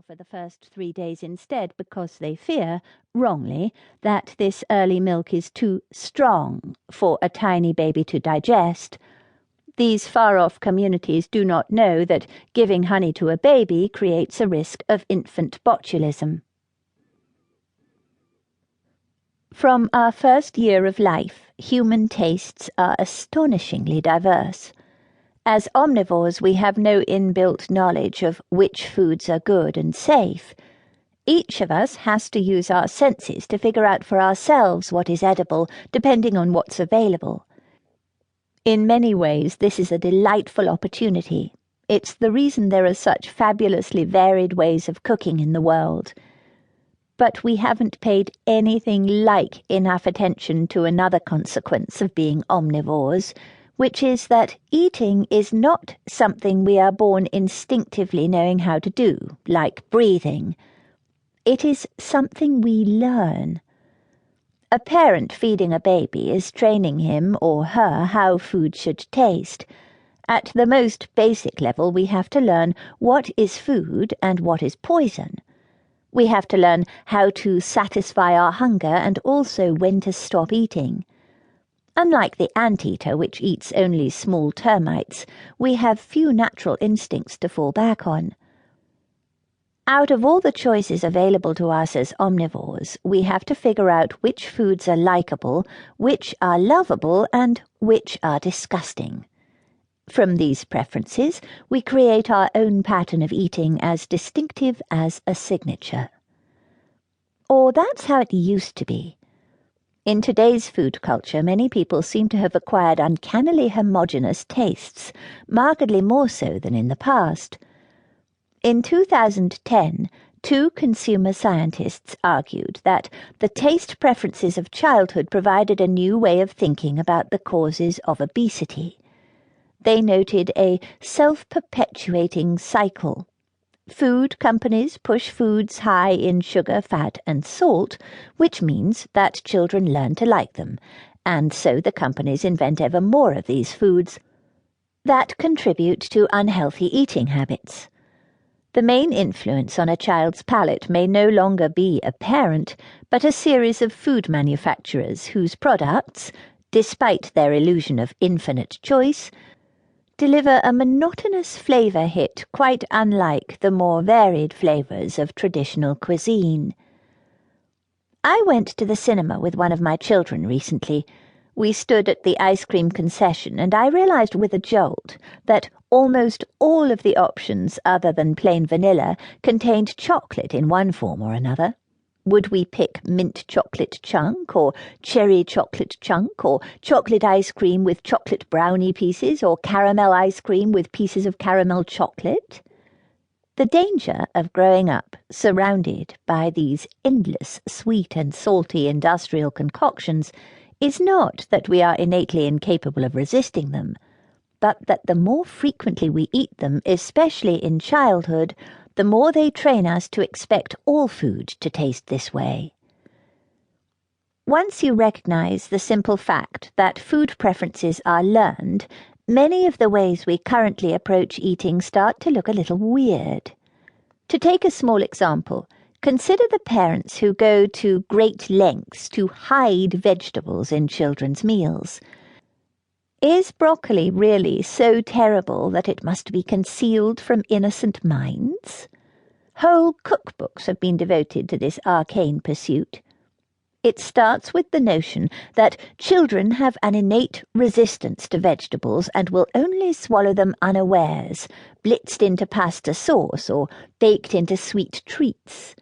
cereal for the first 3 days instead because they fear, wrongly, that this early milk is too strong for a tiny baby to digest. These far-off communities do not know that giving honey to a baby creates a risk of infant botulism. From our first year of life, human tastes are astonishingly diverse. As omnivores, we have no inbuilt knowledge of which foods are good and safe. Each of us has to use our senses to figure out for ourselves what is edible, depending on what's available. In many ways, this is a delightful opportunity. It's the reason there are such fabulously varied ways of cooking in the world. But we haven't paid anything like enough attention to another consequence of being omnivores, which is that eating is not something we are born instinctively knowing how to do, like breathing. It is something we learn. A parent feeding a baby is training him or her how food should taste. At the most basic level, we have to learn what is food and what is poison. We have to learn how to satisfy our hunger and also when to stop eating. Unlike the anteater, which eats only small termites, we have few natural instincts to fall back on. Out of all the choices available to us as omnivores, we have to figure out which foods are likable, which are lovable, and which are disgusting. From these preferences, we create our own pattern of eating as distinctive as a signature. Or that's how it used to be. In today's food culture, many people seem to have acquired uncannily homogeneous tastes, markedly more so than in the past. In 2010, two consumer scientists argued that the taste preferences of childhood provided a new way of thinking about the causes of obesity. They noted a self-perpetuating cycle. Food companies push foods high in sugar, fat, and salt, which means that children learn to like them, and so the companies invent ever more of these foods that contribute to unhealthy eating habits. The main influence on a child's palate may no longer be a parent, but a series of food manufacturers whose products, despite their illusion of infinite choice, deliver a monotonous flavor hit quite unlike the more varied flavors of traditional cuisine. I went to the cinema with one of my children recently. We stood at the ice cream concession, and I realized with a jolt that almost all of the options other than plain vanilla contained chocolate in one form or another. Would we pick mint chocolate chunk, or cherry chocolate chunk, or chocolate ice cream with chocolate brownie pieces, or caramel ice cream with pieces of caramel chocolate? The danger of growing up surrounded by these endless sweet and salty industrial concoctions is not that we are innately incapable of resisting them, but that the more frequently we eat them, especially in childhood, the more they train us to expect all food to taste this way. Once you recognize the simple fact that food preferences are learned, many of the ways we currently approach eating start to look a little weird. To take a small example, consider the parents who go to great lengths to hide vegetables in children's meals. Is broccoli really so terrible that it must be concealed from innocent minds? Whole cookbooks have been devoted to this arcane pursuit. It starts with the notion that children have an innate resistance to vegetables and will only swallow them unawares, blitzed into pasta sauce or baked into sweet treats.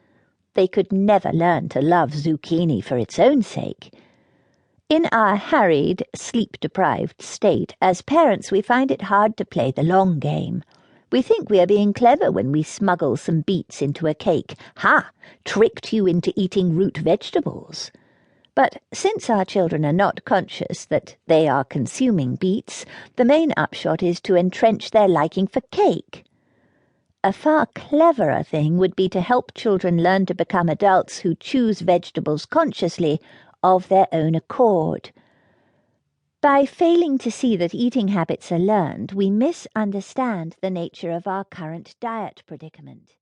They could never learn to love zucchini for its own sake. In our harried, sleep-deprived state, as parents we find it hard to play the long game. We think we are being clever when we smuggle some beets into a cake. Ha! Tricked you into eating root vegetables. But since our children are not conscious that they are consuming beets, the main upshot is to entrench their liking for cake. A far cleverer thing would be to help children learn to become adults who choose vegetables consciously, of their own accord. By failing to see that eating habits are learned, we misunderstand the nature of our current diet predicament.